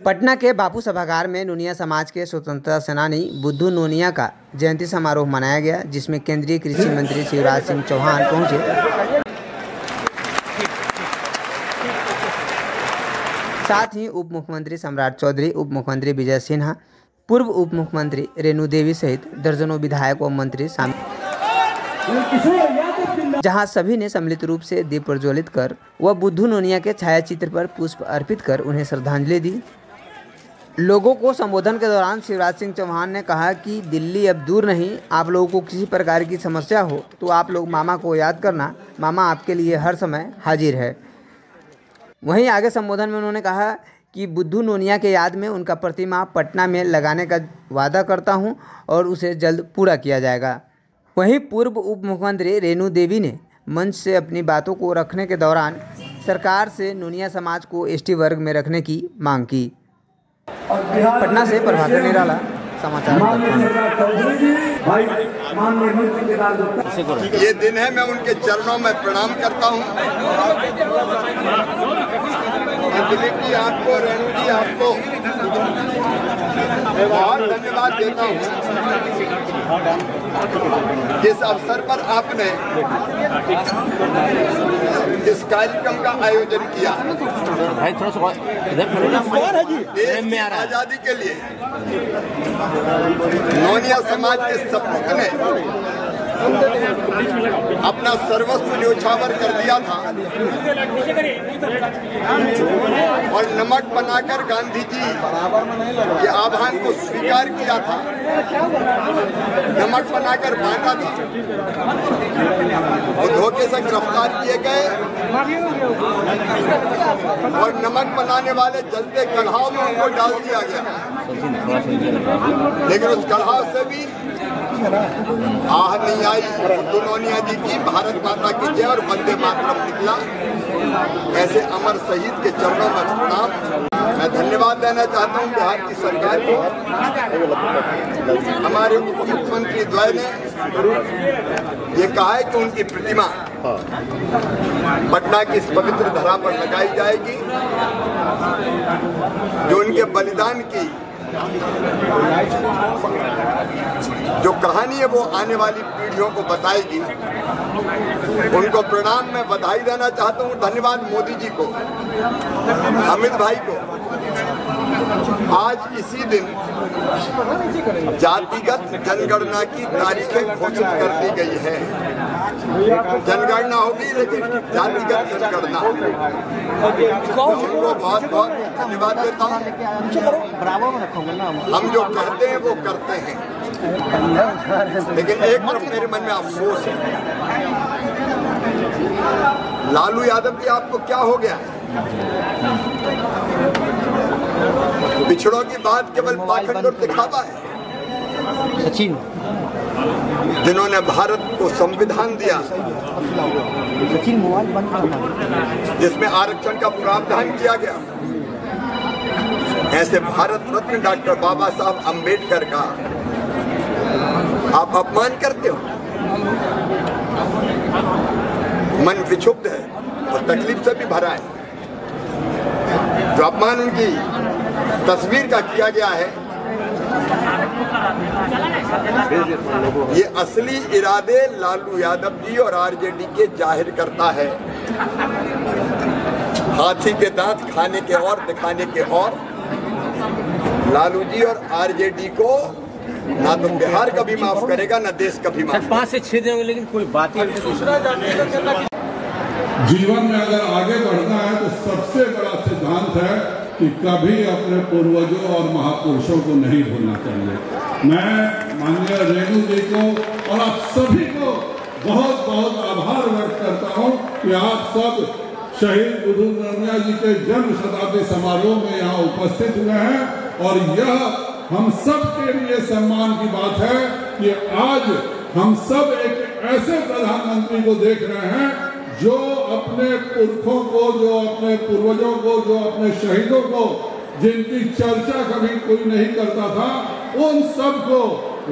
पटना के बापू सभागार में नोनिया समाज के स्वतंत्रता सेनानी बुद्धू नोनिया का जयंती समारोह मनाया गया, जिसमें केंद्रीय कृषि मंत्री शिवराज सिंह चौहान पहुंचे। साथ ही उप मुख्यमंत्री सम्राट चौधरी, उप मुख्यमंत्री विजय सिन्हा, पूर्व उप मुख्यमंत्री रेणु देवी सहित दर्जनों विधायक व मंत्री शामिल, जहां सभी ने सम्मिलित रूप से दीप प्रज्वलित कर व बुद्धू नोनिया के छायाचित्र पर पुष्प अर्पित कर उन्हें श्रद्धांजलि दी। लोगों को संबोधन के दौरान शिवराज सिंह चौहान ने कहा कि दिल्ली अब दूर नहीं, आप लोगों को किसी प्रकार की समस्या हो तो आप लोग मामा को याद करना, मामा आपके लिए हर समय हाजिर है। वहीं आगे संबोधन में उन्होंने कहा कि बुद्धू नोनिया के याद में उनका प्रतिमा पटना में लगाने का वादा करता हूं और उसे जल्द पूरा किया जाएगा। वहीं पूर्व उप मुख्यमंत्री रेणु देवी ने मंच से अपनी बातों को रखने के दौरान सरकार से नोनिया समाज को एसटी वर्ग में रखने की मांग की। पटना से प्रभाकर निराला, समाचार। ये दिन है, मैं उनके चरणों में प्रणाम करता हूँ। दिलीप जी आपको, रेणु जी आपको बहुत धन्यवाद देता हूँ जिस अवसर पर आपने इस कार्यक्रम का आयोजन किया। देश की आजादी के लिए नोनिया समाज के सपूत ने अपना सर्वस्व न्योछावर कर दिया था और नमक बनाकर गांधी जी के आह्वान को स्वीकार किया था, नमक बनाकर बांधा था। वो धोखे से गिरफ्तार किए गए और नमक बनाने वाले जलते कढ़ाव में उनको डाल दिया गया, लेकिन उस कढ़ाव से भी आह नहीं आई। बुद्धू नोनिया जी की भारत माता की जय और वंदे मातरम निकला। ऐसे अमर शहीद के चरणों में प्रणाम। मैं धन्यवाद देना चाहता हूं बिहार की सरकार को, हमारे उप मुख्यमंत्री द्वय ने ये कहा है कि उनकी प्रतिमा पटना की इस पवित्र धरा पर लगाई जाएगी, जो उनके बलिदान की जो कहानी है वो आने वाली पीढ़ियों को बताएगी। उनको प्रणाम, मैं बधाई देना चाहता हूँ। धन्यवाद मोदी जी को, अमित भाई को। आज इसी दिन जातिगत जनगणना की तारीखें घोषित कर दी गई है। जनगणना होगी लेकिन जातिगत जनगणना। उनको बहुत बहुत धन्यवाद देता हूँ। हम जो कहते हैं वो करते हैं, लेकिन एक तरफ मेरे मन में अफसोस है। लालू यादव जी, आपको क्या हो गया? पिछड़ों की बात केवल पाखंड और दिखावा है। सचिन, जिन्होंने भारत को संविधान दिया जिसमें आरक्षण का प्रावधान किया गया, ऐसे भारत रत्न डॉक्टर बाबा साहब अम्बेडकर का आप अपमान करते हो। मन विक्षुब्ध है और तकलीफ से भी भरा है। जो अपमान उनकी तस्वीर का किया गया है, ये असली इरादे लालू यादव जी और आरजेडी के जाहिर करता है। हाथी के दांत खाने के और दिखाने के और। लालू जी और आरजेडी को ना तो बिहार कभी माफ करेगा, ना देश कभी माफ। 5 से 6 दिन, लेकिन कोई बात ही नहीं। जीवन में अगर आगे बढ़ना है तो सबसे बड़ा सिद्धांत है कि कभी अपने पूर्वजों और महापुरुषों को नहीं भूलना चाहिए। मैं माननीय रेणु जी को और आप सभी को बहुत बहुत आभार व्यक्त करता हूं कि आप सब शहीद बुद्धू नोनिया जी के जन्म शताब्दी समारोह में यहाँ उपस्थित हुए हैं। और यह हम सब के लिए सम्मान की बात है कि आज हम सब एक ऐसे प्रधानमंत्री को देख रहे हैं जो अपने पुरखों को, जो अपने पूर्वजों को, जो अपने शहीदों को, जिनकी चर्चा कभी कोई नहीं करता था, उन सब को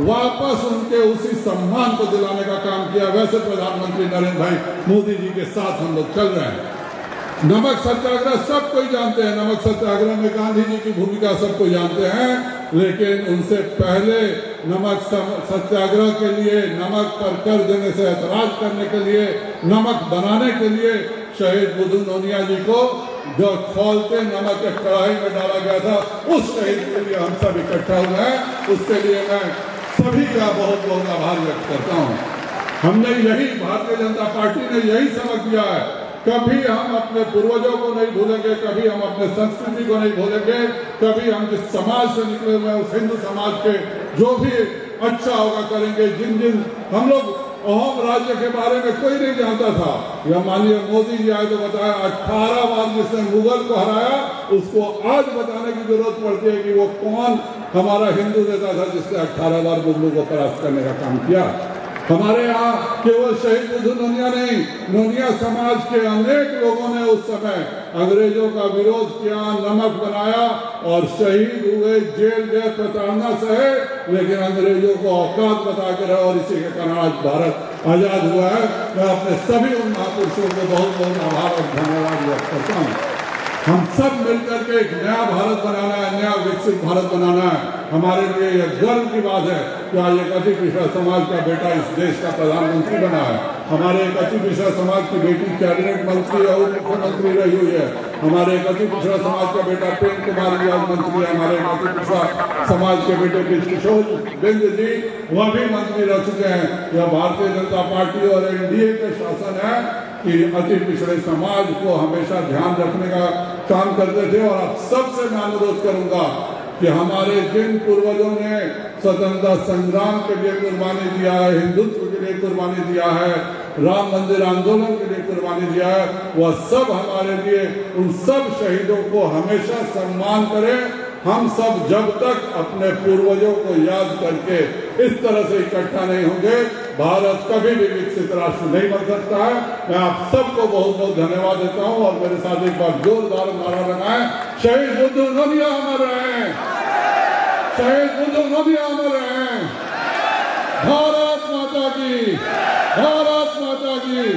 वापस उनके उसी सम्मान को दिलाने का काम किया। वैसे प्रधानमंत्री नरेंद्र भाई मोदी जी के साथ हम लोग चल रहे हैं। नमक सत्याग्रह सब कोई जानते हैं, नमक सत्याग्रह में गांधी जी की भूमिका सब कोई जानते हैं, लेकिन उनसे पहले नमक सत्याग्रह के लिए, नमक पर कर देने से ऐतराज करने के लिए, नमक बनाने के लिए शहीद बुद्धू नोनिया जी को जो खौलते नमक के कढ़ाई में डाला गया था, उस शहीद के लिए हम सब इकट्ठा हुए हैं। उसके लिए मैं सभी का बहुत बहुत आभार व्यक्त करता हूँ। हमने यही, भारतीय जनता पार्टी ने यही सबक दिया है, कभी हम अपने पूर्वजों को नहीं भूलेंगे, कभी हम अपने संस्कृति को नहीं भूलेंगे, कभी हम जिस समाज से निकले हुए उस हिंदू समाज के जो भी अच्छा होगा करेंगे। जिन जिन हम लोग अहोम राज्य के बारे में कोई नहीं जानता था, या माननीय मोदी जी आए तो बताया 18 बार जिसने मुगल को हराया, उसको आज बताने की जरूरत पड़ती है कि वो कौन हमारा हिंदू नेता था जिसने 18 बार मुगलों को परास्त करने का काम किया। हमारे यहाँ केवल शहीद बुद्धू नोनिया नहीं, नोनिया समाज के अनेक लोगों ने उस समय अंग्रेजों का विरोध किया, नमक बनाया और शहीद हुए, जेल गए, प्रताड़ना सहे, लेकिन अंग्रेजों को औकात बता के रहे और इसी के कारण आज भारत आजाद हुआ है। मैं अपने सभी उन महापुरुषों को बहुत बहुत आभार और धन्यवाद व्यक्त करता हूँ। हम सब मिलकर के एक नया भारत बनाना है, नया विकसित भारत बनाना है। हमारे लिए यह गर्व की बात है कि आज एक अति पिछड़ा समाज का बेटा इस देश का प्रधानमंत्री बना है। हमारे एक अति पिछड़ा समाज की बेटी कैबिनेट मंत्री और मुख्यमंत्री रही हुई है। हमारे एक अति पिछड़ा समाज का बेटा प्रेम कुमार जी आज मंत्री है। हमारे एक अति पिछड़ा समाज के बेटे किशोर बिंद जी वह भी मंत्री रह चुके हैं। यह भारतीय जनता पार्टी और एनडीए के शासन है कि अति पिछड़े समाज को हमेशा ध्यान रखने का काम करते थे। और अब सबसे मैं अनुरोध करूंगा कि हमारे जिन पूर्वजों ने स्वतंत्रता संग्राम के लिए कुर्बानी दिया है, हिंदुत्व के लिए कुर्बानी दिया है, राम मंदिर आंदोलन के लिए कुर्बानी दिया है, वह सब हमारे लिए, उन सब शहीदों को हमेशा सम्मान करें। हम सब जब तक अपने पूर्वजों को याद करके इस तरह से इकट्ठा नहीं होंगे, भारत कभी भी विकसित राष्ट्र नहीं बन सकता है। मैं आप सबको बहुत बहुत धन्यवाद देता हूं और मेरे साथ एक बार जोरदार नारा लगाएं, शहीद बुद्धू नोनिया अमर रहें, शहीद बुद्धू नोनिया अमर रहें। भारत माता की, भारत माता की।